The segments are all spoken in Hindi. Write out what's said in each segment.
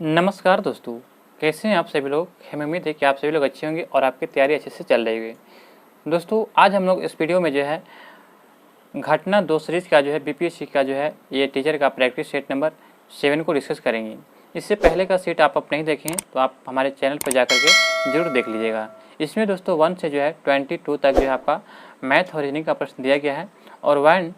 नमस्कार दोस्तों, कैसे हैं आप सभी लोग। हमें उम्मीद है कि आप सभी लोग अच्छे होंगे और आपकी तैयारी अच्छे से चल रही होगी। दोस्तों, आज हम लोग इस वीडियो में जो है घटना 2 सीरीज़ का जो है बीपीएससी का जो है ये टीचर का प्रैक्टिस सेट नंबर 7 को डिस्कस करेंगे। इससे पहले का सेट आप नहीं देखे हैं तो आप हमारे चैनल पर जाकर के जरूर देख लीजिएगा। इसमें दोस्तों 1 से जो है 22 तक जो है आपका मैथ और रीजनिंग का प्रश्न दिया गया है और 1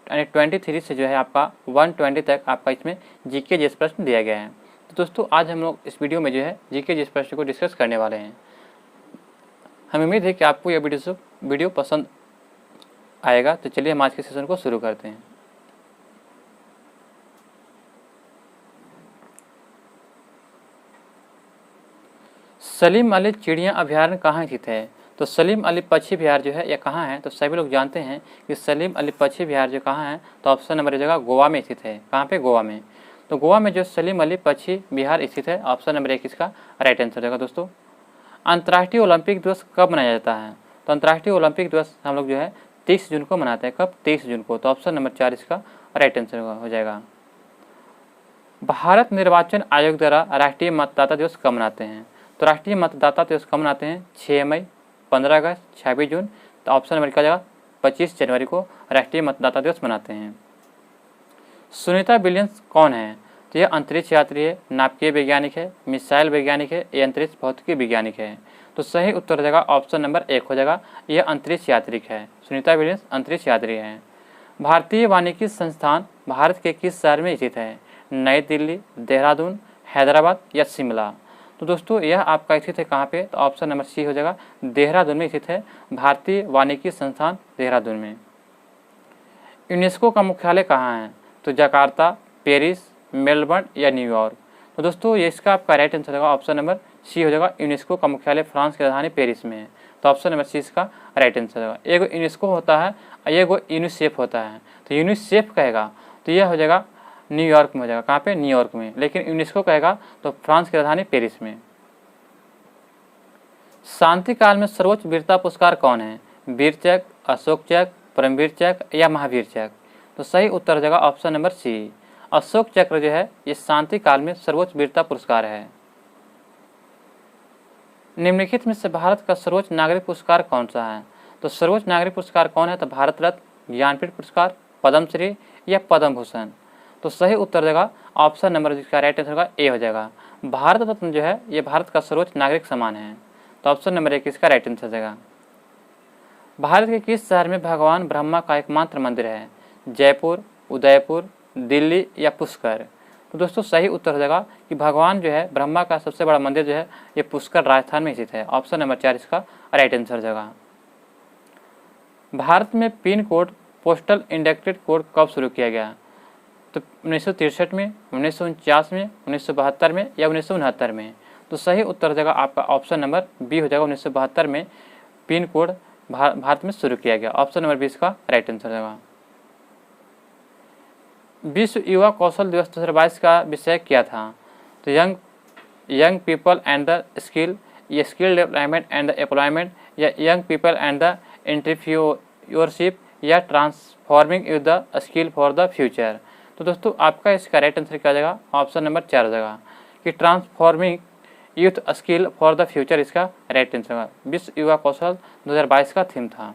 यानी 23 से जो है आपका 120 तक आपका इसमें जीके जैसे प्रश्न दिया गया है। तो दोस्तों, आज हम लोग इस वीडियो में जो है जीके जिस प्रश्न को डिस्कस करने वाले हैं। हमें उम्मीद है कि आपको यह वीडियो पसंद आएगा। तो चलिए हम आज के सेशन को शुरू करते हैं। सलीम अली चिड़िया अभ्यारण्य कहाँ स्थित है? तो सलीम अली पक्षी विहार जो है यह कहाँ है? तो सभी लोग जानते हैं कि सलीम अली पक्षी विहार जो कहाँ है, तो ऑप्शन नंबर जगह गोवा में स्थित है। कहाँ पे? गोवा में। तो गोवा में जो सलीम अली पक्षी विहार स्थित है, ऑप्शन नंबर 1 इसका राइट आंसर होगा। दोस्तों, अंतर्राष्ट्रीय ओलंपिक दिवस कब मनाया जाता है? तो अंतर्राष्ट्रीय ओलंपिक दिवस हम लोग जो है 23 जून को मनाते हैं। कब? 23 जून को। तो ऑप्शन नंबर 4 इसका राइट आंसर हो जाएगा। भारत निर्वाचन आयोग द्वारा राष्ट्रीय मतदाता दिवस कब मनाते हैं? तो राष्ट्रीय मतदाता दिवस कब मनाते हैं? 6 मई, 15 अगस्त, 26 जून। तो ऑप्शन नंबर का जगह 25 जनवरी को राष्ट्रीय मतदाता दिवस मनाते हैं। सुनीता विलियम्स कौन है? तो यह अंतरिक्ष यात्री है, नाभिकीय वैज्ञानिक है, मिसाइल वैज्ञानिक है, यह अंतरिक्ष भौतिकी वैज्ञानिक है। तो सही उत्तर हो जाएगा ऑप्शन नंबर 1 हो जाएगा, यह अंतरिक्ष यात्री है। सुनीता विलियम्स अंतरिक्ष यात्री है। भारतीय वानिकी संस्थान भारत के किस शहर में स्थित है? नई दिल्ली, देहरादून, हैदराबाद या शिमला? तो दोस्तों, यह आपका स्थित है कहाँ पे? तो ऑप्शन नंबर सी हो जाएगा, देहरादून में स्थित है भारतीय वानिकी संस्थान, देहरादून में। यूनेस्को का मुख्यालय कहाँ है? तो जकार्ता, पेरिस, मेलबर्न या न्यूयॉर्क? तो दोस्तों, ये इसका आपका राइट आंसर होगा ऑप्शन नंबर सी हो जाएगा। यूनेस्को का मुख्यालय फ्रांस की राजधानी पेरिस में है। तो ऑप्शन नंबर सी इसका राइट आंसर होगा। एक यूनेस्को होता है और एक यूनिसेफ होता है। तो यूनिसेफ कहेगा तो यह हो जाएगा न्यूयॉर्क में हो जाएगा। कहाँ पे? न्यूयॉर्क में। लेकिन यूनेस्को कहेगा तो फ्रांस की राजधानी पेरिस में। शांति काल में सर्वोच्च वीरता पुरस्कार कौन है? वीर चक्र, अशोक चक्र, परमवीर चक्र या महावीर चक्र? तो सही उत्तर हो जाएगा ऑप्शन नंबर सी। अशोक चक्र जो है ये शांति काल में सर्वोच्च वीरता पुरस्कार है। निम्नलिखित में से भारत का सर्वोच्च नागरिक पुरस्कार कौन सा है? तो सर्वोच्च नागरिक पुरस्कार कौन है? तो भारत रत्न, ज्ञानपीठ पुरस्कार, पद्मश्री या पद्म भूषण? तो सही उत्तर देगा ऑप्शन नंबर जिसका राइट आंसर होगा ए हो जाएगा। भारत रत्न जो है ये भारत का सर्वोच्च नागरिक सम्मान है। तो ऑप्शन नंबर 1 इसका राइट आंसर देगा। भारत के किस शहर में भगवान ब्रह्मा का एकमात्र मंदिर है? जयपुर, उदयपुर, दिल्ली या पुष्कर? तो दोस्तों, सही उत्तर हो जाएगा कि भगवान जो है ब्रह्मा का सबसे बड़ा मंदिर जो है ये पुष्कर राजस्थान में स्थित है। ऑप्शन नंबर 4 इसका राइट आंसर हो जाएगा। भारत में पिन कोड पोस्टल इंडेक्टेड कोड कब शुरू किया गया? तो 1963 में, 1949 में, 1972 में या 1969 में? तो सही उत्तर हो जाएगा आपका ऑप्शन नंबर बी हो जाएगा। 1972 में पिन कोड भारत में शुरू किया गया। ऑप्शन नंबर 20 का राइट आंसर होगा। विश्व युवा कौशल दिवस 2022 का विषय क्या था? तो young people and the skill, या skill development and the employment, या young people and the entrepreneurship, या transforming youth the skill for the future? तो दोस्तों, आपका इसका राइट आंसर क्या हो जाएगा? ऑप्शन नंबर 4 हो जाएगा कि transforming youth skill for the future इसका राइट आंसर होगा। विश्व युवा कौशल 2022 का थीम था।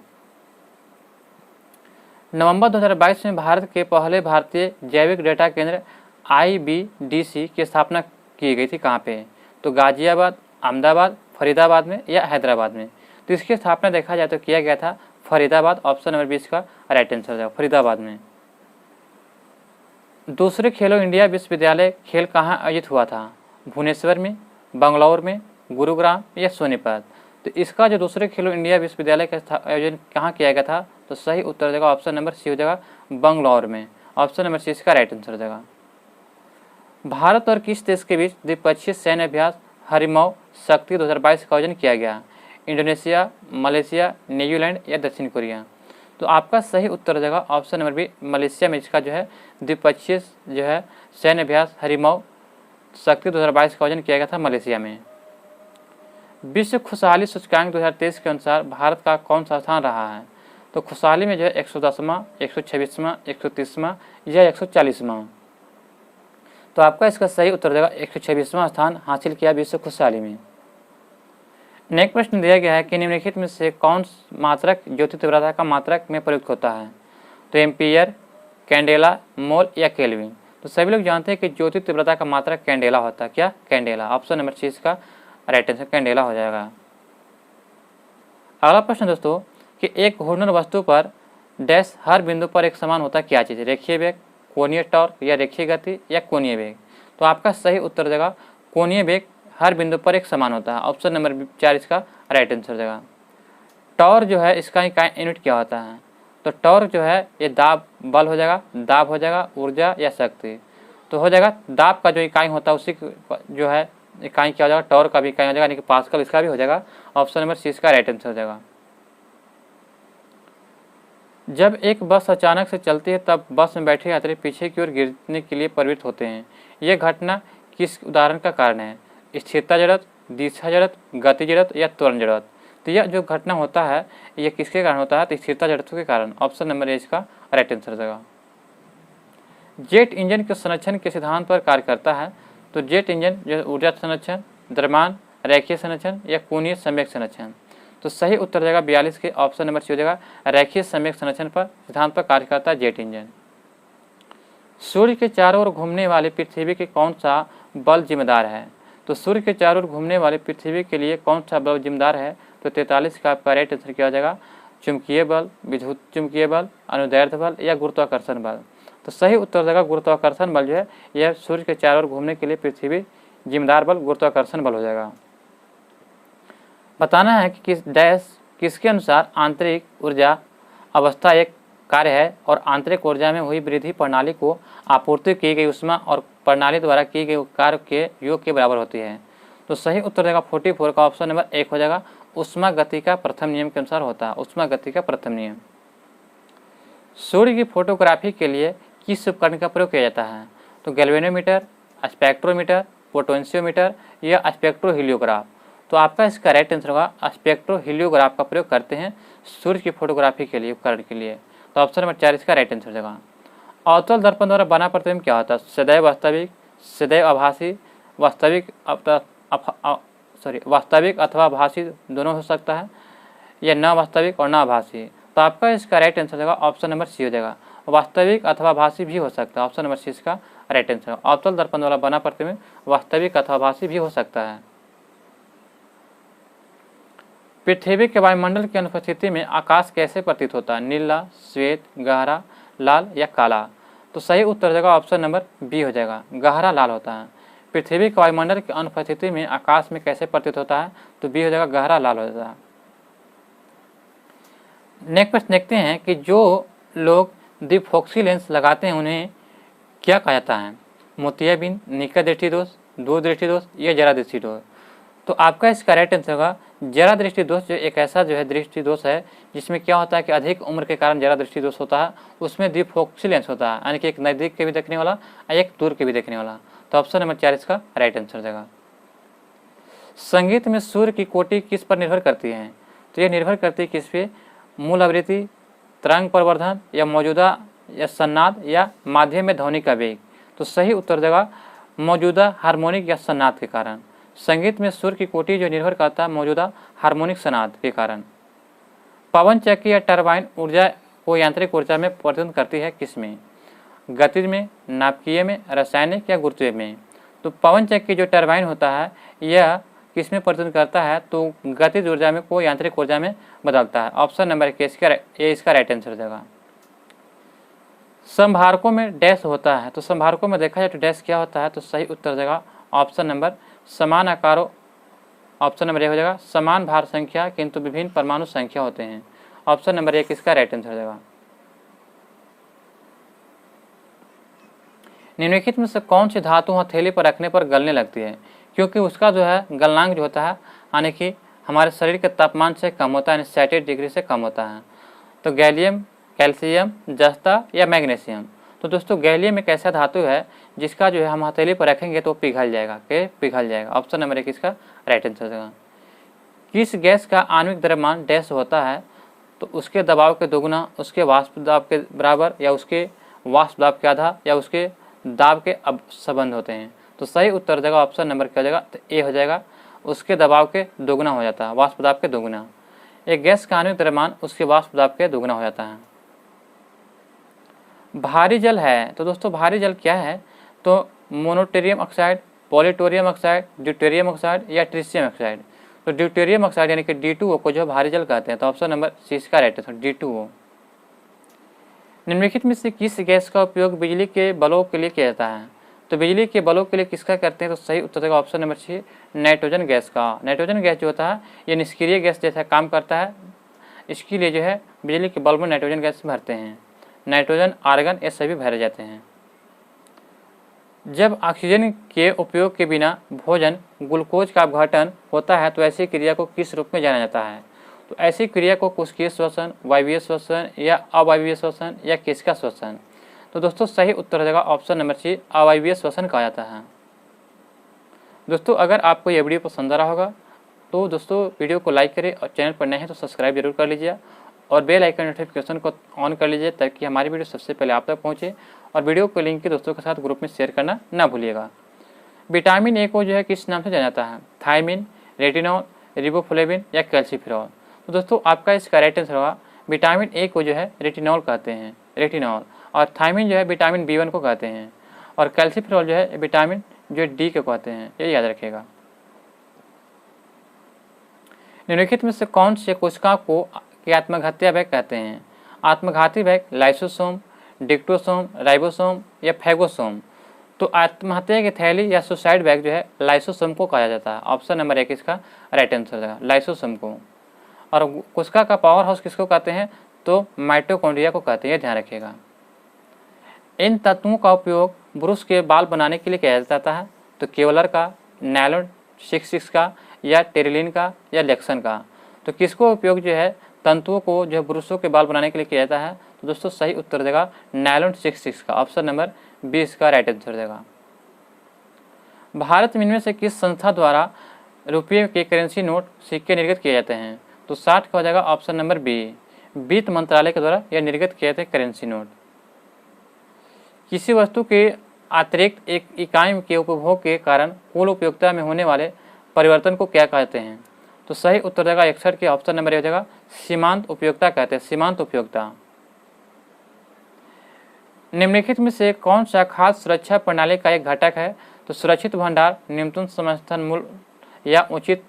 नवंबर 2022 में भारत के पहले भारतीय जैविक डेटा केंद्र IBDC की स्थापना की गई थी। कहाँ पे? तो गाजियाबाद, अहमदाबाद, फरीदाबाद में या हैदराबाद में? तो इसकी स्थापना देखा जाए तो किया गया था फरीदाबाद। ऑप्शन नंबर 20 का राइट आंसर हो जाएगा, फरीदाबाद में। दूसरे खेलो इंडिया विश्वविद्यालय खेल कहाँ आयोजित हुआ था? भुवनेश्वर में, बंगलौर में, गुरुग्राम या सोनीपत? तो इसका जो दूसरे खेलो इंडिया विश्वविद्यालय का आयोजन कहाँ किया गया था? तो सही उत्तर हो जाएगा ऑप्शन नंबर सी हो जाएगा, बंगलौर में। ऑप्शन नंबर सी इसका राइट आंसर हो जाएगा। भारत और किस देश के बीच द्विपक्षीय सैन्य अभ्यास हरिमौ शक्ति 2022 का आयोजन किया गया? इंडोनेशिया, मलेशिया, न्यूजीलैंड या दक्षिण कोरिया? तो आपका सही उत्तर हो जाएगा ऑप्शन नंबर बी, मलेशिया में इसका जो है द्विपक्षीय जो है सैन्य अभ्यास हरिमौ शक्ति 2022 का आयोजन किया गया था मलेशिया में। विश्व खुशहाली सूचकांक 2023 के अनुसार भारत का कौन सा स्थान रहा है? तो खुशहाली में जो है 110वां, 126वां, 130वां या 140वां? तो आपका इसका सही उत्तर देगा 126वां स्थान हासिल किया विश्व खुशहाली में। नेक्स्ट प्रश्न दिया गया है कि निम्नलिखित में से कौन मात्रक ज्योति तीव्रता का मात्रक में प्रयुक्त होता है? तो एम्पियर, कैंडेला, मोल या केल्विन। तो सभी लोग जानते हैं कि ज्योति तीव्रता का मात्रक कैंडेला होता है। क्या? कैंडेला। ऑप्शन नंबर सी इसका राइट आंसर कैंडेला हो जाएगा। अगला प्रश्न दोस्तों कि एक घूर्णन वस्तु पर डैश हर बिंदु पर एक समान होता क्या चीज़? रेखीय वेग, कोणीय टॉर्क या रेखीय गति या कोणीय वेग। तो आपका सही उत्तर देगा कोणीय वेग हर बिंदु पर एक समान होता है। ऑप्शन नंबर 4 इसका राइट आंसर देगा। टॉर्क जो है इसका यूनिट क्या होता है? तो टॉर्क जो है ये दाब बल हो जाएगा, दाब हो जाएगा, ऊर्जा या शक्ति। तो हो जाएगा दाब का जो इकाई होता है उसी जो है इकाई क्या हो जाएगा? टॉर्क का भी इकाई हो जाएगा, यानी कि पास्कल इसका भी हो जाएगा। ऑप्शन नंबर सी इसका राइट आंसर हो जाएगा। जब एक बस अचानक से चलती है तब बस में बैठे यात्री पीछे की ओर गिरने के लिए प्रवृत्त होते हैं। यह घटना किस उदाहरण का कारण है? स्थिरता जड़त्व, दिशा जड़त्व, गति जड़त्व या त्वरण जड़त्व। तो यह जो घटना होता है यह किसके कारण होता है? तो स्थिरता जड़त्व के कारण। ऑप्शन नंबर ए इसका राइट आंसर देगा। जेट इंजन के संरक्षण के सिद्धांत पर कार्य करता है। तो जेट इंजन जो ऊर्जा संरक्षण, द्रव्यमान रैखिक संरक्षण या कोणीय संवेग संरक्षण। तो सही उत्तर जाएगा 42 के ऑप्शन नंबर सी हो जाएगा रैखिक संवेग संरक्षण पर सिद्धांत पर कार्य करता है जेट इंजन। सूर्य के चारों ओर घूमने वाले पृथ्वी के कौन सा बल जिम्मेदार है? तो सूर्य के चारों ओर घूमने वाले पृथ्वी के लिए कौन सा बल जिम्मेदार है? तो 43 का आपका राइट आंसर क्या हो जाएगा? चुंबकीय बल, विद्युत चुंबकीय बल, अनुदैर्ध्य बल या गुरुत्वाकर्षण बल। तो सही उत्तर देगा गुरुत्वाकर्षण बल जो है यह सूर्य के चारों ओर घूमने के लिए पृथ्वी जिम्मेदार बल गुरुत्वाकर्षण बल हो जाएगा। बताना है कि किसके अनुसार आंतरिक ऊर्जा अवस्था एक कार्य है और आंतरिक ऊर्जा में हुई वृद्धि प्रणाली को आपूर्ति की गई ऊष्मा और प्रणाली द्वारा की गई कार्य के योग के बराबर होती है। तो सही उत्तर देगा 44 का ऑप्शन नंबर 1 हो जाएगा ऊष्मा गति का प्रथम नियम के अनुसार होता है। ऊष्मा गति का प्रथम नियम। सूर्य की फोटोग्राफी के लिए किस उपकरण का प्रयोग किया जाता है? तो गैल्वेनोमीटर, स्पेक्ट्रोमीटर, पोटेंशियोमीटर या स्पेक्ट्रोहीलियोग्राफ। तो आपका इसका राइट आंसर होगा स्पेक्ट्रोहीलियोग्राफ का प्रयोग करते हैं सूर्य की फोटोग्राफी के लिए उपकरण के लिए। तो ऑप्शन नंबर 4 इसका राइट आंसर होगा। अवतल दर्पण द्वारा बना प्रतिबिंब क्या होता है? सदैव वास्तविक, सदैव आभासी, वास्तविक अथवा आभासी दोनों हो सकता है या न वास्तविक और न आभासी। तो आपका इसका राइट आंसर होगा ऑप्शन नंबर सी हो जाएगा वास्तविक अथवा आभासी भी हो सकता है। ऑप्शन नंबर सी इसका राइट आंसर। अवतल दर्पण द्वारा बना प्रतिबिंब वास्तविक अथवा आभासी भी हो सकता है। पृथ्वी के वायुमंडल की अनुपस्थिति में आकाश कैसे प्रतीत होता है? नीला, श्वेत, गहरा, लाल या काला। तो सही उत्तर देगा ऑप्शन नंबर बी हो जाएगा गहरा लाल होता है। पृथ्वी के वायुमंडल की अनुपस्थिति में आकाश में कैसे प्रतीत होता है? तो बी हो जाएगा गहरा लाल हो जाता है। नेक्स्ट प्रश्न देखते हैं कि जो लोग द्विफोक्सी लेंस लगाते हैं उन्हें क्या कहा जाता है? मोतियाबिंद, निकट दृष्टि दोष, दूर दृष्टि दोष या जरा दृष्टि दोष। तो आपका इसका राइट आंसर होगा जरा दृष्टि दोष। जो एक ऐसा जो है दृष्टि दोष है जिसमें क्या होता है कि अधिक उम्र के कारण जरा दृष्टि दोष होता है। उसमें द्विफोक्सी लेंस होता है, यानी कि एक नज़दीक के भी देखने वाला और एक दूर के भी देखने वाला। तो ऑप्शन नंबर 4 इसका राइट आंसर हो जाएगा। संगीत में सूर्य की कोटि किस पर निर्भर करती है? तो यह निर्भर करती है किस पे? मूल आवृत्ति, तरंग प्रवर्धन या मौजूदा या सन्नाद या माध्यम में ध्वनि का वेग। तो सही उत्तर देगा मौजूदा हार्मोनिक या सन्नाद के कारण। संगीत में सूर्य की कोटि जो निर्भर करता है मौजूदा हार्मोनिक सन्नाद के कारण। पवन चक्की या टरबाइन ऊर्जा को यांत्रिक ऊर्जा में परिवर्तित करती है किसमें? गतिज में, नाभिकीय में, रासायनिक या गुरुत्वीय में। तो पवन चक्की जो टरबाइन होता है यह किस में परिवर्तन करता है? तो गतिज ऊर्जा में को यांत्रिक ऊर्जा में बदलता है। ऑप्शन नंबर ए इसका राइट आंसर हो जाएगा। संभारकों में डैश होता है। तो संभारकों में देखा जाए तो डैश क्या होता है? तो सही उत्तर देगा ऑप्शन नंबर समान आकारों। ऑप्शन नंबर ए हो जाएगा समान भार संख्या किंतु विभिन्न परमाणु संख्या होते हैं। ऑप्शन नंबर 1 इसका राइट आंसर हो जाएगा। निम्नलिखित में से कौन सी धातु हथेली पर रखने पर गलने लगती है? क्योंकि उसका जो है गलनांक जो होता है यानी कि हमारे शरीर के तापमान से कम होता है, 60 डिग्री से कम होता है। तो गैलियम, कैल्शियम, जस्ता या मैग्नीशियम। तो दोस्तों गैलियम एक ऐसा धातु है जिसका जो है हम हथेली पर रखेंगे तो पिघल जाएगा। ऑप्शन नंबर 1 इसका राइट आंसर देगा। किस गैस का आणविक द्रव्यमान डैश होता है? तो उसके दबाव के दोगुना, उसके वाष्प दाब के बराबर या उसके वाष्प दाब के आधा या उसके दाब के अब संबंध होते हैं। तो सही उत्तर हो जाएगा ऑप्शन नंबर क्या हो जाएगा, तो ए हो जाएगा। उसके दबाव के दोगुना हो जाता है, वाष्प दाब के दोगुना। एक गैस का आणविक द्रव्यमान उसके वाष्प दाब के दोगुना हो जाता है। भारी जल है, तो दोस्तों भारी जल क्या है, तो मोनोटेरियम ऑक्साइड, पॉलीटोरियम ऑक्साइड, ड्यूटेरियम ऑक्साइड या ट्रिशियम ऑक्साइड। तो ड्यूटेरियम ऑक्साइड यानी कि D2O को जो भारी जल कहते हैं। तो ऑप्शन नंबर सी इसका राइट आंसर D2O। निम्नलिखित में से किस गैस का उपयोग बिजली के बल्ब के लिए किया जाता है, तो बिजली के बल्ब के लिए किसका करते हैं, तो सही उत्तर देगा option number C nitrogen gas का। नाइट्रोजन गैस जो होता है ये निष्क्रिय गैस जैसा काम करता है, इसके लिए जो है बिजली के बल्ब में नाइट्रोजन गैस भरते हैं। नाइट्रोजन, आर्गन ये सभी भरे जाते हैं। जब ऑक्सीजन के उपयोग के बिना भोजन ग्लूकोज का अपघटन होता है तो ऐसी क्रिया को किस रूप में जाना जाता है, तो ऐसी क्रिया को कोशिकीय श्वसन, वायवीय श्वसन या अवायवीय श्वसन या किसका श्वसन। तो दोस्तों सही उत्तर हो जाएगा ऑप्शन नंबर सी अवायवीय श्वसन कहा जाता है। दोस्तों अगर आपको यह वीडियो पसंद आ रहा होगा तो दोस्तों वीडियो को लाइक करें और चैनल पर नए हैं तो सब्सक्राइब जरूर कर लीजिए और बेल आइकन नोटिफिकेशन को ऑन कर लीजिए ताकि हमारी वीडियो सबसे पहले आप तक पहुंचे। और वीडियो को लिंक के दोस्तों के साथ ग्रुप में शेयर करना ना भूलिएगा। विटामिन ए को जो है किस नाम से जाना जाता है, थायमिन, रेटिनॉल, रिबोफ्लेविन या कैल्सीफेरॉल। तो दोस्तों आपका इसका राइट आंसर होगा विटामिन ए को जो है रेटिनॉल कहते हैं, रेटिनॉल। और थायमिन जो है विटामिन B1 को कहते हैं और कैल्सीफेरॉल जो है विटामिन जो D को कहते हैं, ये याद रखिएगा। निम्नलिखित में से कौन से कोशिका को आत्मघाती बैग कहते हैं, आत्मघाती बैग लाइसोसोम, डिक्टोसोम, राइबोसोम या फैगोसोम। तो आत्महत्या की थैली या सुसाइड बैग जो है लाइसोसोम को कहा जाता है। ऑप्शन नंबर 1 इसका राइट आंसर है लाइसोसोम को। और कोशिका का पावर हाउस किसको कहते हैं, तो माइटोकॉन्ड्रिया को कहते हैं, ध्यान रखिएगा। इन तत्वों का उपयोग ब्रुश के बाल बनाने के लिए किया जाता है, तो केवलर का, नायलॉन 66 का या टेरिलिन का या लेक्सन का। तो किसको उपयोग जो है तंतुओं को जो है ब्रुशों के बाल बनाने के लिए किया जाता है, तो दोस्तों सही उत्तर देगा नायलॉन 66 का। ऑप्शन नंबर 20 का राइट आंसर देगा। भारत में इनमें से किस संस्था द्वारा रुपये के करेंसी नोट सिक्के निर्गत किए जाते हैं, तो 60 का हो जाएगा ऑप्शन नंबर बी, वित्त मंत्रालय के द्वारा यह निर्गत किए जाते हैं करेंसी नोट। किसी वस्तु के अतिरिक्त एक इकाई के उपभोग के कारण कुल उपयोगिता में होने वाले परिवर्तन को क्या कहते हैं, तो सही उत्तर देगा 61 के ऑप्शन नंबर हो जाएगा सीमांत उपयोगिता कहते हैं, सीमांत उपयोगिता। निम्नलिखित में से कौन सा खाद्य सुरक्षा प्रणाली का एक घटक है, तो सुरक्षित भंडार, न्यूनतम समर्थन मूल्य या उचित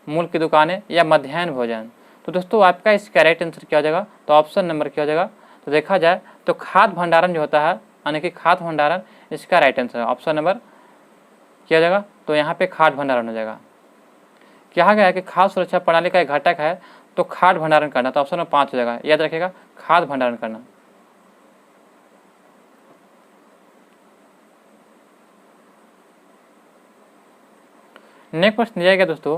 मूल्य की दुकानें या मध्याह्न भोजन। तो दोस्तों आपका इसका राइट आंसर क्या हो जाएगा, तो ऑप्शन नंबर क्या हो जाएगा, तो देखा जाए तो खाद्य भंडारण जो होता है यानी कि खाद्य भंडारण इसका राइट आंसर है। ऑप्शन नंबर क्या हो जाएगा, तो यहाँ पे खाद्य भंडारण हो जाएगा। कहा गया है कि खाद्य सुरक्षा प्रणाली का एक घटक है तो खाद्य भंडारण करना, तो ऑप्शन नंबर 5 हो जाएगा, याद रखिएगा खाद्य भंडारण करना। नेक्स्ट प्रश्न दिया गया दोस्तों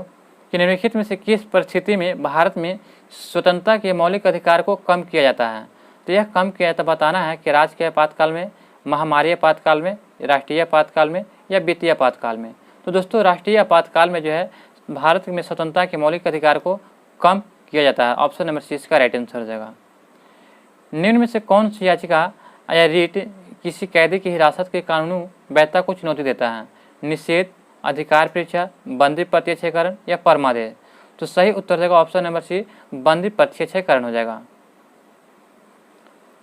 कि निम्नलिखित में से किस परिस्थिति में भारत में स्वतंत्रता के मौलिक अधिकार को कम किया जाता है, तो यह कम किया जाता बताना है कि राजकीय आपातकाल में, महामारी आपातकाल में, राष्ट्रीय आपातकाल में या वित्तीय आपातकाल में। तो दोस्तों राष्ट्रीय आपातकाल में जो है भारत में स्वतंत्रता के मौलिक अधिकार को कम किया जाता है। ऑप्शन नंबर 6 का राइट आंसर हो जाएगा। निम्न में से कौन सी याचिका या रीट किसी कैदी की हिरासत के कानूनी वैधता को चुनौती देता है, निषेध, अधिकार परीक्षा, बंदी प्रत्यक्षीकरण या परमादेश। तो सही उत्तर देगा ऑप्शन नंबर सी बंदी प्रत्यक्षीकरण हो जाएगा।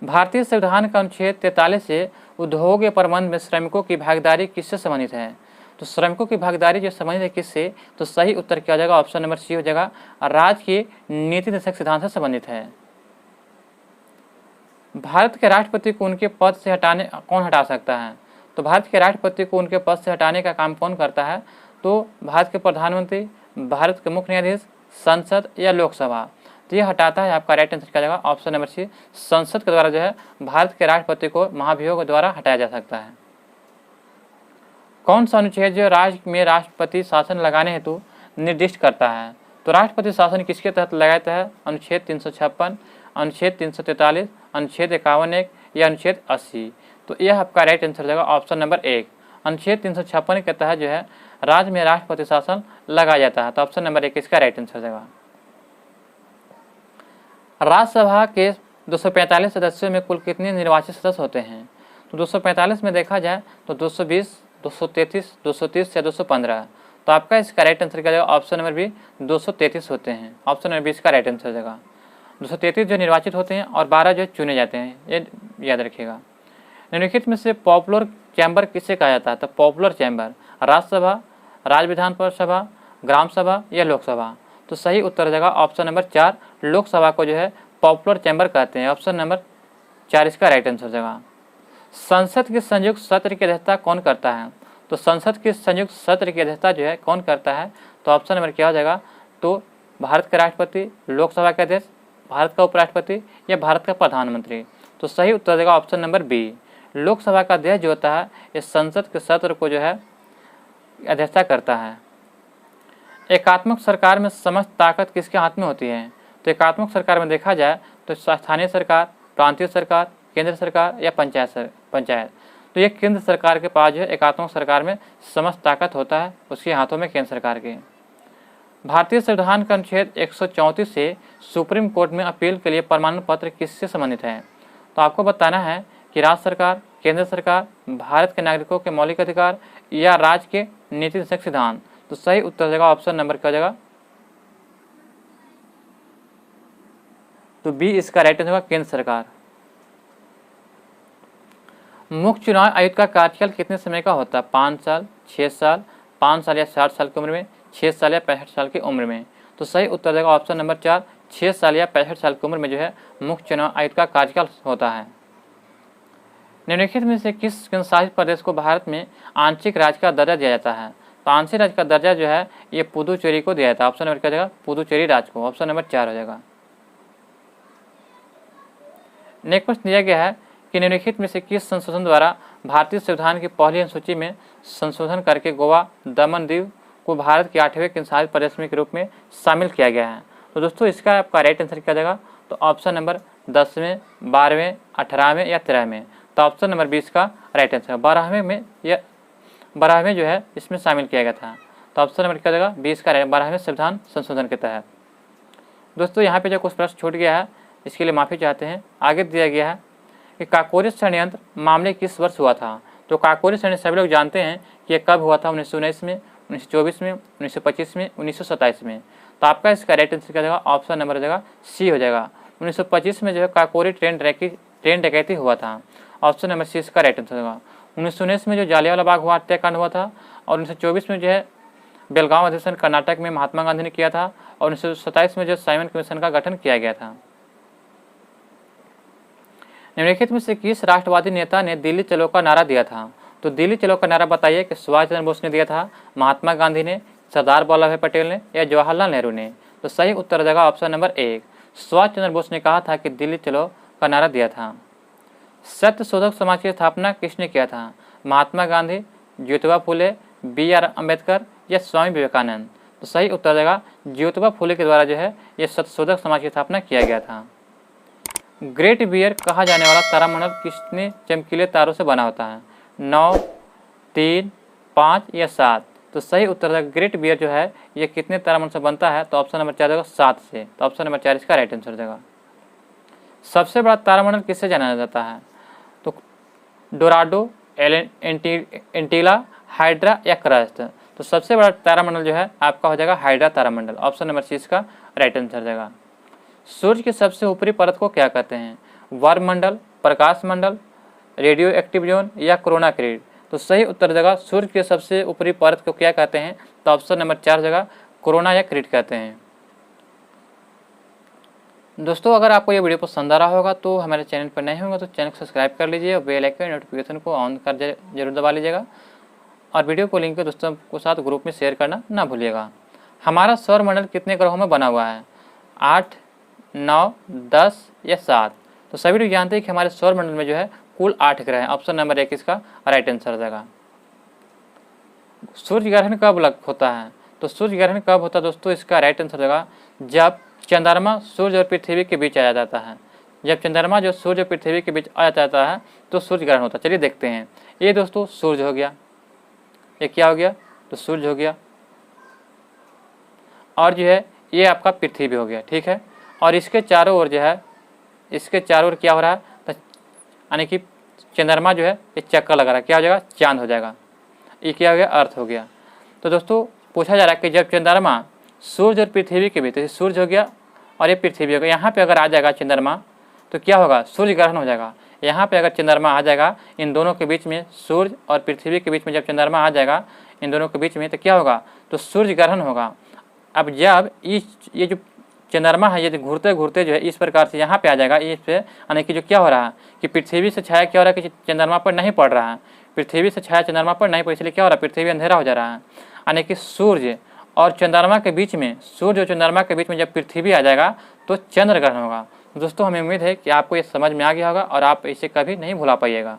भारतीय संविधान का अनुच्छेद 43 से उद्योग या प्रबंध में श्रमिकों की भागीदारी किससे संबंधित है, तो श्रमिकों की भागीदारी जो संबंधित है किससे, तो सही उत्तर क्या हो जाएगा, ऑप्शन नंबर सी हो जाएगा राज्य के नीति निर्देशक सिद्धांत से संबंधित है। भारत के राष्ट्रपति को उनके पद से हटाने कौन हटा सकता है, तो भारत के राष्ट्रपति को उनके पद से हटाने का काम कौन करता है, तो भारत के प्रधानमंत्री, भारत के मुख्य न्यायाधीश, संसद या लोकसभा। तो ये हटाता है, आपका राइट आंसर क्या जाएगा, ऑप्शन नंबर सी संसद के द्वारा जो है भारत के राष्ट्रपति को महाभियोग के द्वारा हटाया जा सकता है। कौन सा अनुच्छेद जो राज्य में राष्ट्रपति शासन लगाने हेतु निर्दिष्ट करता है, तो राष्ट्रपति शासन किसके तहत लगाया जाता है, अनुच्छेद 356, अनुच्छेद 343, अनुच्छेद 51 या अनुच्छेद 80। तो यह आपका राइट आंसर जाएगा ऑप्शन नंबर 1, अनुच्छेद 356 के तहत जो है राज्य में राष्ट्रपति शासन लगाया जाता है। तो ऑप्शन नंबर 1 इसका राइट आंसर जाएगा। राज्यसभा के 245 सदस्यों में कुल कितने निर्वाचित सदस्य होते हैं, तो 245 में देखा जाए तो 220, 233, 230 या 215। तो आपका इसका राइट आंसर क्या जाएगा? ऑप्शन नंबर बी 233 होते हैं। ऑप्शन नंबर बी इसका राइट आंसर हो जाएगा। 233 जो निर्वाचित होते हैं और 12 जो चुने जाते हैं, ये याद रखिएगा। निम्नलिखित में से पॉपुलर चैम्बर किसे कहा जाता है? तो पॉपुलर चैम्बर राज्यसभा, राज्य विधान परिषद, ग्राम सभा या लोकसभा। तो सही उत्तर हो जाएगा ऑप्शन नंबर 4, लोकसभा को जो है पॉपुलर चैम्बर कहते हैं। ऑप्शन नंबर 4 इसका राइट आंसर हो जाएगा। संसद के संयुक्त सत्र की अध्यक्षता कौन करता है? तो संसद के संयुक्त सत्र की अध्यक्षता जो है कौन करता है? तो ऑप्शन नंबर क्या हो जाएगा? तो भारत के राष्ट्रपति, लोकसभा के अध्यक्ष, भारत का उपराष्ट्रपति या भारत का प्रधानमंत्री। तो सही उत्तर देगा ऑप्शन नंबर बी, लोकसभा का अध्यक्ष जो होता है ये संसद के सत्र को जो है अध्यक्षता करता है। एकात्मक सरकार में समस्त ताकत किसके हाथ में होती है? तो एकात्मक सरकार में देखा जाए तो स्थानीय सरकार, प्रांतीय सरकार, केंद्र सरकार या पंचायत। तो ये केंद्र सरकार के पास जो है एकात्मक सरकार में समस्त ताकत होता है, उसके हाथों में केंद्र सरकार के। भारतीय संविधान का अनुच्छेद 134 से सुप्रीम कोर्ट में अपील के लिए प्रमाण पत्र किससे संबंधित है? तो आपको बताना है कि राज्य सरकार, केंद्र सरकार, भारत के नागरिकों के मौलिक अधिकार या राज्य के नीति निर्देशक सिद्धांत। तो सही उत्तर देगा ऑप्शन नंबर क्या हो जाएगा? तो बी इसका राइट आंसर होगा केंद्र सरकार। मुख्य चुनाव आयुक्त का कार्यकाल कितने समय का होता है? 5 साल, 6 साल, 5 साल या 60 साल की उम्र में, 6 साल या 65 साल की उम्र में। तो सही उत्तर देगा ऑप्शन नंबर 4, 6 साल या 65 साल की उम्र में जो है मुख्य चुनाव आयुक्त का कार्यकाल होता है। निम्नलिखित में से किस केंद्रशासित प्रदेश को भारत में आंशिक राज्य का दर्जा दिया जाता है? तो आंशिक राज्य का दर्जा जो है ये पुदुचेरी को दिया जाता है। ऑप्शन नंबर क्या हो जाएगा? पुदुचेरी राज्य को। ऑप्शन नंबर 4 हो जाएगा। नेक्स्ट प्रश्न दिया गया है कि निम्नलिखित में से किस संशोधन द्वारा भारतीय संविधान की पहली अनुसूची में संशोधन करके गोवा, दमन दीव को भारत के 8वें केंद्रशासित प्रदेश के रूप में शामिल किया गया है? तो दोस्तों इसका आपका राइट आंसर क्या जाएगा? तो ऑप्शन नंबर 10वें, 12वें, 18वें या 13वें। तो ऑप्शन नंबर 20 का राइट आंसर। 12वें में या 12वें जो है इसमें शामिल किया गया था। तो ऑप्शन नंबर क्या जाएगा? 20 का 12वें संविधान संशोधन के तहत। दोस्तों यहाँ पे जो कुछ प्रश्न छूट गया है इसके लिए माफ़ी चाहते हैं। आगे दिया गया है कि काकोरी षड्यंत्र मामले किस वर्ष हुआ था? तो काकोरी षड्यंत्र सभी लोग जानते हैं कि ये कब हुआ था? 1919 में, 1924 में, 1925 में, 1927 में। तो आपका इसका राइट आंसर क्या जाएगा? ऑप्शन नंबर हो जाएगा सी हो जाएगा। 1925 में जो है काकोरी ट्रेन डकैती हुआ था। ऑप्शन नंबर सी इसका राइट आंसर होगा। 1919 में जो जालियांवाला बाग हुआ हत्याकांड हुआ था और 1924 में जो है बेलगांव अधिवेशन कर्नाटक में महात्मा गांधी ने किया था और 1927 में जो साइमन कमीशन का गठन किया गया था। निम्नलिखित में से किस राष्ट्रवादी नेता ने दिल्ली चलो का नारा दिया था? तो दिल्ली चलो का नारा बताइए कि सुभाष चंद्र बोस ने दिया था, महात्मा गांधी ने, सरदार वल्लभ भाई पटेल ने या जवाहरलाल नेहरू ने? तो सही उत्तर हो जाएगा ऑप्शन नंबर 1, सुभाष चंद्र बोस ने कहा था कि दिल्ली चलो का नारा दिया था। सत्य शोधक समाज की स्थापना किसने किया था? महात्मा गांधी, ज्योतिबा फुले, BR अम्बेडकर या स्वामी विवेकानंद? तो सही उत्तर हो जाएगा ज्योतिबा फुले के द्वारा जो है ये सत्यशोधक समाज की स्थापना किया गया था। ग्रेट बियर कहा जाने वाला तारामंडल कितने चमकीले तारों से बना होता है? 9, 3, 5 या 7? तो सही उत्तर है ग्रेट बियर जो है ये कितने तारामंडल से बनता है? तो ऑप्शन नंबर 4 देगा 7 से। तो ऑप्शन नंबर 4 इसका राइट आंसर देगा। सबसे बड़ा तारामंडल किससे जाना जाता है? तो डोराडो, एंटीला, हाइड्रा या क्रस्ट? तो सबसे बड़ा तारामंडल जो है आपका हो जाएगा हाइड्रा तारामंडल। ऑप्शन नंबर सी इसका राइट आंसर देगा। सूर्य की सबसे ऊपरी परत को क्या कहते हैं? वर्म मंडल, प्रकाश मंडल, रेडियो एक्टिव जोन या कोरोना क्रीड? तो सही उत्तर देगा सूर्य की सबसे ऊपरी परत को क्या कहते हैं? तो ऑप्शन नंबर 4 जगह कोरोना या क्रीड कहते हैं। दोस्तों अगर आपको ये वीडियो पसंद आ रहा होगा तो हमारे चैनल पर नए होंगे तो चैनल को सब्सक्राइब कर लीजिए और बेल आइकन नोटिफिकेशन को ऑन कर जरूर दबा लीजिएगा और वीडियो को लिंक दोस्तों के साथ ग्रुप में शेयर करना ना भूलिएगा। हमारा सौर मंडल कितने ग्रहों में बना हुआ है? 8, 9, 10 या 7? तो सभी लोग जानते हैं कि हमारे सौर मंडल में जो है कुल 8 ग्रह हैं। ऑप्शन नंबर 1 इसका राइट आंसर रहेगा। सूर्य ग्रहण कब होता है? तो सूर्य ग्रहण कब होता है दोस्तों? इसका राइट आंसर रहेगा जब चंद्रमा सूर्य और पृथ्वी के बीच आ जाता है। जब चंद्रमा जो सूर्य और पृथ्वी के बीच आ जाता है तो सूर्य ग्रहण होता है। चलिए देखते हैं। ये दोस्तों सूर्य हो गया, ये क्या हो गया? तो सूर्य हो गया और जो है ये आपका पृथ्वी हो गया, ठीक है। और इसके चारों ओर जो है, इसके चारों ओर क्या हो रहा है? यानी कि चंद्रमा जो है ये चक्कर लगा रहा है, क्या हो जाएगा, चांद हो जाएगा। ये क्या हो गया, अर्थ हो गया। तो दोस्तों पूछा जा रहा है कि जब चंद्रमा सूर्य और पृथ्वी के बीच, सूर्य हो गया और ये पृथ्वी हो गया, यहाँ पे अगर आ जाएगा चंद्रमा तो क्या होगा, सूर्य ग्रहण हो जाएगा। यहाँ पे अगर चंद्रमा आ जाएगा इन दोनों के बीच में, सूर्य और पृथ्वी के बीच में जब चंद्रमा आ जाएगा इन दोनों के बीच में, तो क्या होगा, तो सूर्य ग्रहण होगा। अब जब ये जो चंद्रमा है ये घूरते घूरते जो है इस प्रकार से यहाँ पे आ जाएगा, इस पे यानी कि जो क्या हो रहा है कि पृथ्वी से छाया क्या हो रहा है कि चंद्रमा पर नहीं पड़ रहा है, पृथ्वी से छाया चंद्रमा पर नहीं पड़, इसलिए क्या हो रहा है, पृथ्वी अंधेरा हो जा रहा है। यानी कि सूर्य और चंद्रमा के बीच में, सूर्य और चंद्रमा के बीच में जब पृथ्वी आ जाएगा तो चंद्र ग्रहण होगा। दोस्तों हमें उम्मीद है कि आपको ये समझ में आ गया होगा और आप इसे कभी नहीं भुला पाइएगा।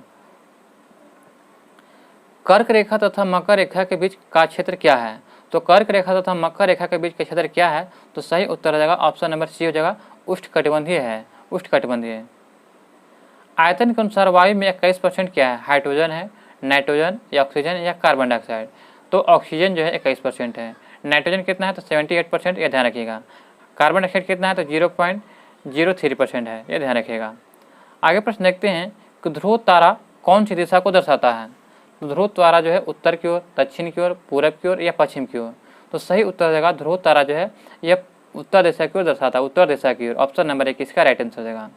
कर्क रेखा तथा मकर रेखा के बीच का क्षेत्र क्या है, तो कर्क रेखा तथा मकर रेखा के बीच का क्षेत्र क्या है, तो सही उत्तर हो जाएगा ऑप्शन नंबर सी हो जाएगा, उष्णकटिबंधीय है, उष्णकटिबंधीय। आयतन के अनुसार वायु में 21% क्या है, हाइड्रोजन है, नाइट्रोजन या ऑक्सीजन या कार्बन डाइऑक्साइड। तो ऑक्सीजन जो है 21% है, नाइट्रोजन कितना है तो 78%, यह ध्यान रखिएगा। कार्बन डाइऑक्साइड कितना है तो 0.03% है, यह ध्यान रखिएगा। आगे प्रश्न देखते हैं कि ध्रुव तारा कौन सी दिशा को दर्शाता है, तो ध्रुव तारा जो है उत्तर की ओर, दक्षिण की ओर, पूरब की ओर या पश्चिम की ओर। तो सही उत्तर हो जाएगा ध्रुव तारा जो है यह उत्तर दिशा की ओर दर्शाता है, उत्तर दिशा की ओर। ऑप्शन नंबर 1 इसका राइट आंसर हो जाएगा।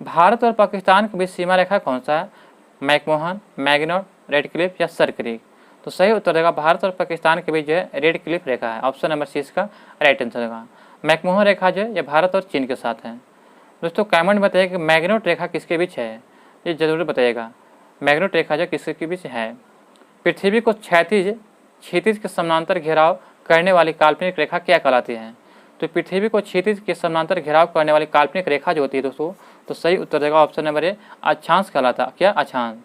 भारत और पाकिस्तान के बीच सीमा रेखा कौन सा है, मैकमोहन, मैग्नोट, रेड क्लिफ या सर क्रीक। तो सही उत्तर देगा भारत और पाकिस्तान के बीच जो है रेड क्लिफ रेखा है, ऑप्शन नंबर सी इसका राइट आंसर होगा। मैकमोहन रेखा जो है यह भारत और चीन के साथ है। दोस्तों कमेंट बताइए कि मैग्नोट रेखा किसके बीच है, ये जरूर बताइएगा। मैग्नोट रेखा जो किसके बीच है, पृथ्वी को क्षितिज के समानांतर घेराव करने वाली काल्पनिक रेखा क्या कहलाती है। तो पृथ्वी को क्षितिज के समानांतर घेराव करने वाली काल्पनिक रेखा जो होती है दोस्तों, तो सही उत्तर देगा ऑप्शन नंबर ए, अक्षांश कहलाता। क्या अक्षांश,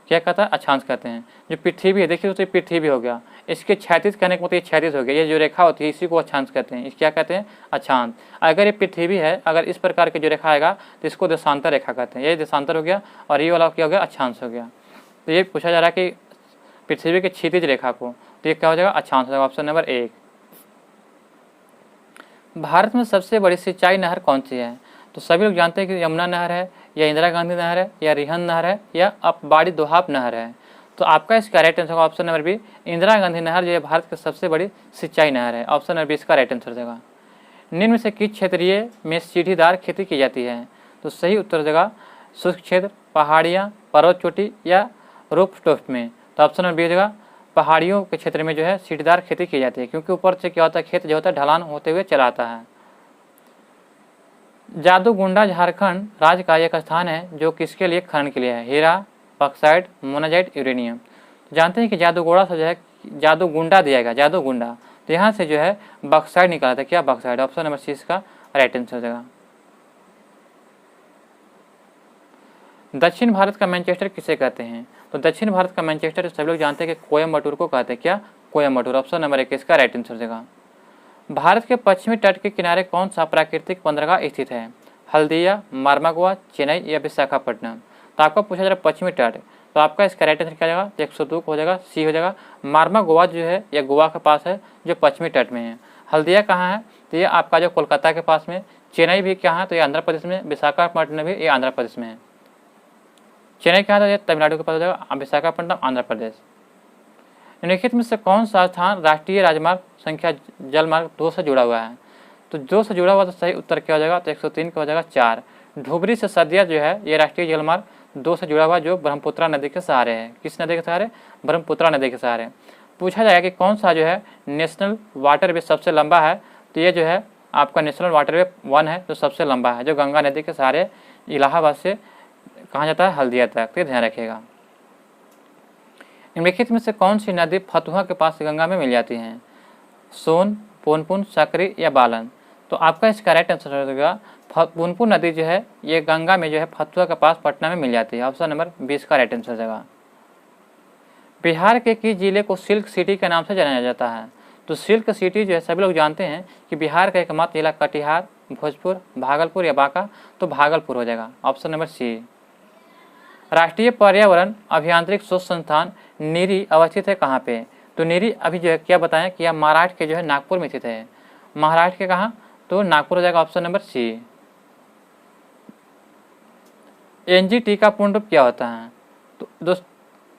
क्या कहता है, अक्षांश कहते हैं। जो पृथ्वी है देखिए दोस्तों, पृथ्वी हो गया, इसके क्षैतिज कहने का मतलब ये क्षैतिज हो गया, ये जो रेखा होती है इसी को अक्षांश कहते हैं, इस क्या कहते हैं, अक्षांश। अगर ये पृथ्वी है, अगर इस प्रकार की जो रेखा आएगा तो इसको देशांतर रेखा कहते हैं, ये देशांतर हो गया और ये वाला क्या हो गया, अक्षांश हो गया। तो ये पूछा जा रहा है कि पृथ्वी के क्षितिज रेखा को, तो ये क्या हो जाएगा, अक्षांश हो जाएगा, ऑप्शन नंबर 1। भारत में सबसे बड़ी सिंचाई नहर कौन सी है, तो सभी लोग जानते हैं कि यमुना नहर है या इंदिरा गांधी नहर है या रिहंद नहर है या अपबाड़ी दोहाब नहर है। तो आपका इसका राइट आंसर होगा option number B, Indira Gandhi नहर जो है भारत की सबसे बड़ी सिंचाई नहर है, ऑप्शन नंबर बी इसका राइट आंसर देगा। निम्न में से किस क्षेत्रीय में सीढ़ीदार खेती की जाती है, तो सही उत्तर देगा शुष्क क्षेत्र, पहाड़ियाँ, पर्वत चोटी या रूफ टॉप में। तो ऑप्शन नंबर बी देगा पहाड़ियों के क्षेत्र में जो है सीढ़ीदार खेती की जाती है, क्योंकि ऊपर से क्या होता है, खेत जो होता है ढलान होते हुए चला आता है। जादूगुंडा झारखंड राज्य का एक स्थान है जो किसके लिए खनन के लिए है, हीरा, बक्साइट, मोनाजाइट, यूरेनियम। जानते हैं कि जादूगोड़ा से जो है जादूगुंडा दिया गया, जादूगुंडा, तो यहाँ से जो है बक्साइट निकाला था, क्या बक्साइट, ऑप्शन नंबर सी इसका राइट आंसर देगा। दक्षिण भारत का मैनचेस्टर किसे कहते हैं, तो दक्षिण भारत का मैनचेस्टर सभी लोग जानते हैं कि कोयम्बटूर को कहते हैं, क्या, कोयम्बटूर, ऑप्शन नंबर 1 इसका राइट आंसर देगा। भारत के पश्चिमी तट के किनारे कौन सा प्राकृतिक बंदरगाह स्थित है, हल्दिया, मार्मागोआ, चेन्नई या विशाखापट्टनम। तो आपका पूछा जा रहा है पश्चिमी तट, तो आपका इसका राइट आंसर क्या जाएगा, 102 हो जाएगा, सी हो जाएगा। मार्मागोआ जो है यह गोवा के पास है जो पश्चिमी तट में है। हल्दिया कहाँ है, तो ये आपका जो कोलकाता के पास में। चेन्नई भी कहाँ है, तो ये आंध्र प्रदेश में। विशाखापट्टनम भी ये आंध्र प्रदेश में है। चेन्नई कहाँ, तो ये तमिलनाडु के पास हो जाएगा। विशाखापट्टनम आंध्र प्रदेश। निम्नलिखित में से कौन सा स्थान राष्ट्रीय राजमार्ग संख्या जलमार्ग 2 से जुड़ा हुआ है, तो 2 से जुड़ा हुआ, तो सही उत्तर क्या हो जाएगा, तो 103 का हो जाएगा 4। धुबरी से सदिया जो है ये राष्ट्रीय जलमार्ग 2 से जुड़ा हुआ जो ब्रह्मपुत्रा नदी के सहारे है। किस नदी के सहारे, ब्रह्मपुत्रा नदी के सहारे। पूछा जाएगा कि कौन सा जो है नेशनल वाटरवे सबसे लंबा है, तो ये जो है आपका नेशनल वाटरवे 1 है जो सबसे लंबा है, जो गंगा नदी के सहारे इलाहाबाद से कहाँ जाता है, हल्दिया तक, तो ध्यान रखिएगा। निम्नलिखित में से कौन सी नदी फतुहा के पास गंगा में मिल जाती हैं, सोन, पुनपुन, सकरी या बालन। तो आपका इसका राइट आंसर हो जाएगा पुनपुन नदी जो है ये गंगा में जो है फतुहा के पास पटना में मिल जाती है, ऑप्शन नंबर 20 का राइट आंसर हो जाएगा। बिहार के किस जिले को सिल्क सिटी के नाम से जाना जाता है, तो सिल्क सिटी जो है सभी लोग जानते हैं कि बिहार का एकमात्र जिला कटिहार, भोजपुर, भागलपुर या बांका, तो भागलपुर हो जाएगा, ऑप्शन नंबर सी। राष्ट्रीय पर्यावरण अभियांत्रिक शोध संस्थान नीरी अवस्थित है कहाँ पे, तो नीरी अभी जो है क्या बताएं कि यह महाराष्ट्र के जो है नागपुर में स्थित है। महाराष्ट्र के कहाँ, तो नागपुर हो जाएगा, ऑप्शन नंबर सी। एनजीटी का पूर्ण रूप क्या होता है? तो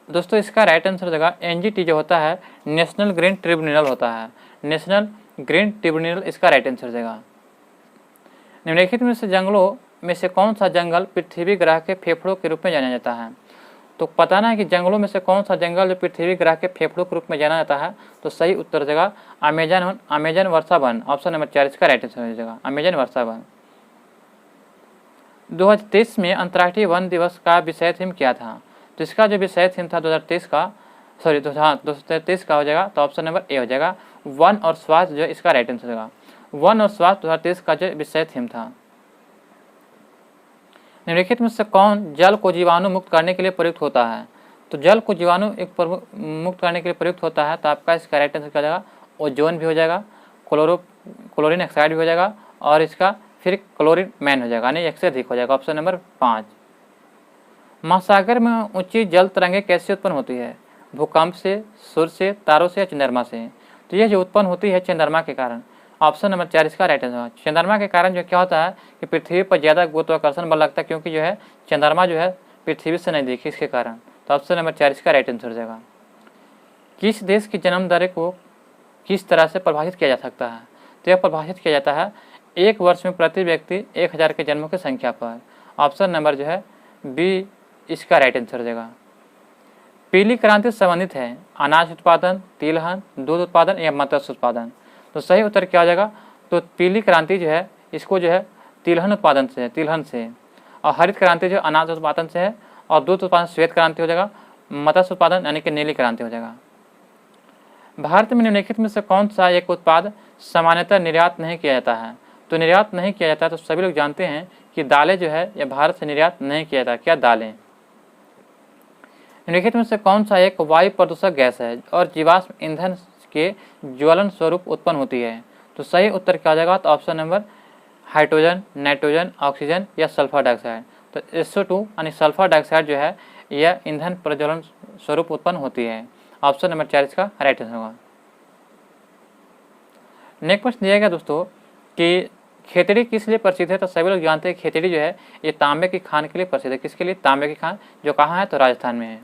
दोस्तों इसका राइट आंसर हो जाएगा एनजीटी जो होता है नेशनल ग्रीन ट्रिब्यूनल होता है। नेशनल ग्रीन ट्रिब्यूनल इसका राइट आंसर हो जाएगा। निम्नलिखित में से जंगलों में से कौन सा जंगल पृथ्वी ग्रह के फेफड़ों के रूप में जाना जाता है? तो पता ना है कि जंगलों में से कौन सा जंगल जो पृथ्वी ग्रह के फेफड़ों के रूप में जाना जाता है। तो सही उत्तर हो जाएगा अमेजन वर्षा वन। ऑप्शन नंबर 4 इसका राइट आंसर हो जाएगा अमेजन वर्षा वन। 2023 में अंतर्राष्ट्रीय वन दिवस का विषय थीम क्या था? तो इसका जो विषय थीम था 2023 का 2023 का हो जाएगा। तो ऑप्शन नंबर ए हो जाएगा वन और स्वास्थ्य जो इसका राइट आंसर होगा। वन और स्वास्थ्य 2023 का जो विषय थीम था। निम्नलिखित में से कौन जल को जीवाणु मुक्त करने के लिए प्रयुक्त होता है? तो जल को जीवाणु मुक्त करने के लिए प्रयुक्त होता है। तो आपका इसका राइट आंसर क्या हो जाएगा ओजोन भी हो जाएगा, क्लोरीन ऑक्साइड भी हो जाएगा और इसका फिर क्लोरीन मैन हो जाएगा, यानी एक से अधिक हो जाएगा। Option number 5। महासागर में ऊंची जल तरंगें कैसे उत्पन्न होती है? भूकंप से, सूर्य से, तारों से या चंद्रमा से? तो ये जो उत्पन्न होती है चंद्रमा के कारण। ऑप्शन नंबर 4 इसका राइट आंसर है। चंद्रमा के कारण जो क्या होता है कि पृथ्वी पर ज़्यादा गुरुत्वाकर्षण बल लगता है, क्योंकि जो है चंद्रमा जो है पृथ्वी से नजदीक है, इसके कारण। तो ऑप्शन नंबर 4 इसका राइट आंसर हो जाएगा। किस देश की जन्म दर को किस तरह से परिभाषित किया जा सकता है? तो यह परिभाषित किया जाता है एक वर्ष में प्रति व्यक्ति 1000 के जन्मों की संख्या पर। ऑप्शन नंबर जो है बी इसका राइट आंसर हो जाएगा। पीली क्रांति से संबंधित है अनाज उत्पादन, तिलहन, दूध उत्पादन या मत्स्य उत्पादन? तो सही उत्तर क्या हो जाएगा? तो पीली क्रांति जो है इसको जो है तिलहन उत्पादन से है, तिलहन से। और हरित क्रांति जो अनाज उत्पादन से है और दूध उत्पादन श्वेत क्रांति हो जाएगा। मत्स्य उत्पादन यानी कि नीली क्रांति हो जाएगा। भारत में निम्नलिखित में से कौन सा एक उत्पाद सामान्यतः निर्यात नहीं किया जाता है? तो निर्यात नहीं किया जाता, तो सभी लोग जानते हैं कि दालें जो है यह भारत से निर्यात नहीं किया जाता। क्या दालें? निम्नलिखित में से कौन सा एक वायु प्रदूषक गैस है और जीवाश्म ईंधन के ज्वलन स्वरूप उत्पन्न होती है? तो सही उत्तर क्या हो जाएगा? तो option number hydrogen, nitrogen, oxygen या सल्फर डाइऑक्साइड? तो SO2 यानी सल्फर डाइऑक्साइड जो है यह ईंधन प्रज्वलन स्वरूप उत्पन्न होती है। ऑप्शन नंबर 4 इसका राइट आंसर होगा। नेक्स्ट क्वेश्चन दिया गया दोस्तों कि खेतड़ी किस लिए प्रसिद्ध है? तो सभी लोग जानते हैं खेतड़ी जो है ये तांबे की खान के लिए प्रसिद्ध है। किसके लिए? तांबे की खान, जो कहाँ है? तो राजस्थान में है।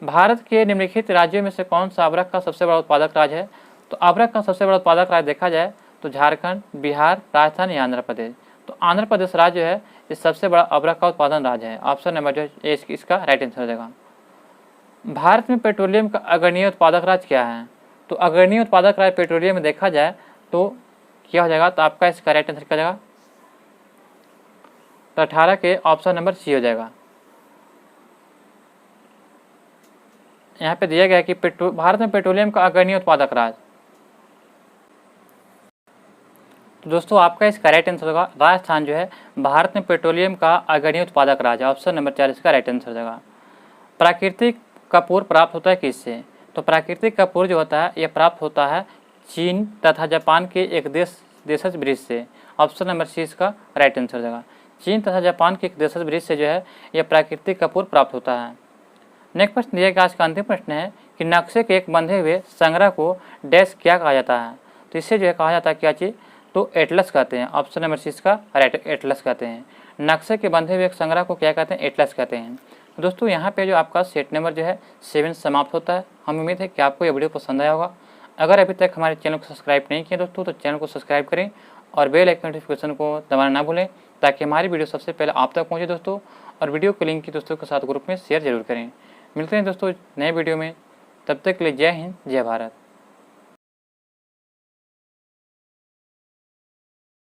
भारत के निम्नलिखित राज्यों में से कौन सा अबरख का सबसे बड़ा उत्पादक राज्य है? तो अबरख का सबसे बड़ा उत्पादक राज्य देखा जाए तो झारखंड, बिहार, राजस्थान या आंध्र प्रदेश? तो आंध्र प्रदेश राज्य जो है इस सबसे बड़ा अबरख का उत्पादन राज्य है। ऑप्शन नंबर जो है इसका राइट आंसर हो जाएगा। भारत में पेट्रोलियम का अग्रणीय उत्पादक राज्य क्या है? तो अग्रणीय उत्पादक राज्य पेट्रोलियम में देखा जाए तो क्या हो जाएगा? तो आपका इसका राइट आंसर क्या हो जाएगा? तो 18 के ऑप्शन नंबर सी हो जाएगा। यहाँ पे दिया गया है कि भारत में पेट्रोलियम का अग्रणीय उत्पादक राज्य। तो दोस्तों आपका इसका राइट आंसर होगा राजस्थान जो है भारत में पेट्रोलियम का अग्रणीय उत्पादक राज्य। ऑप्शन नंबर 4 इसका राइट आंसर हो जाएगा। प्राकृतिक कपूर प्राप्त होता है किससे? तो प्राकृतिक कपूर जो होता है यह प्राप्त होता है चीन तथा जापान के एक देशज ब्रिज से। ऑप्शन नंबर सी इसका राइट आंसर हो जाएगा। चीन तथा जापान के एक देशज ब्रिज से जो है यह प्राकृतिक कपूर प्राप्त होता है। नेक्स्ट प्रश्न दिया गया, आज का अंतिम प्रश्न है कि नक्शे के एक बंधे हुए संग्रह को डैश क्या कहा जाता है? तो इससे जो है कहा जाता है क्या चीज़? तो एटलस कहते हैं। ऑप्शन नंबर सी इसका राइट एटलस कहते हैं। नक्शे के बंधे हुए एक संग्रह को क्या कहते हैं? एटलस कहते हैं। तो दोस्तों यहाँ पे जो आपका सेट नंबर जो है 7 समाप्त होता है। हम उम्मीद है कि आपको ये वीडियो पसंद आया होगा। अगर अभी तक हमारे चैनल को सब्सक्राइब नहीं किया दोस्तों तो चैनल को सब्सक्राइब करें और बेल आइकन नोटिफिकेशन को दबाना ना भूलें, ताकि हमारी वीडियो सबसे पहले आप तक पहुँचे दोस्तों। और वीडियो को लिंक की दोस्तों के साथ ग्रुप में शेयर जरूर करें। मिलते हैं दोस्तों नए वीडियो में, तब तक के लिए जय हिंद, जय भारत।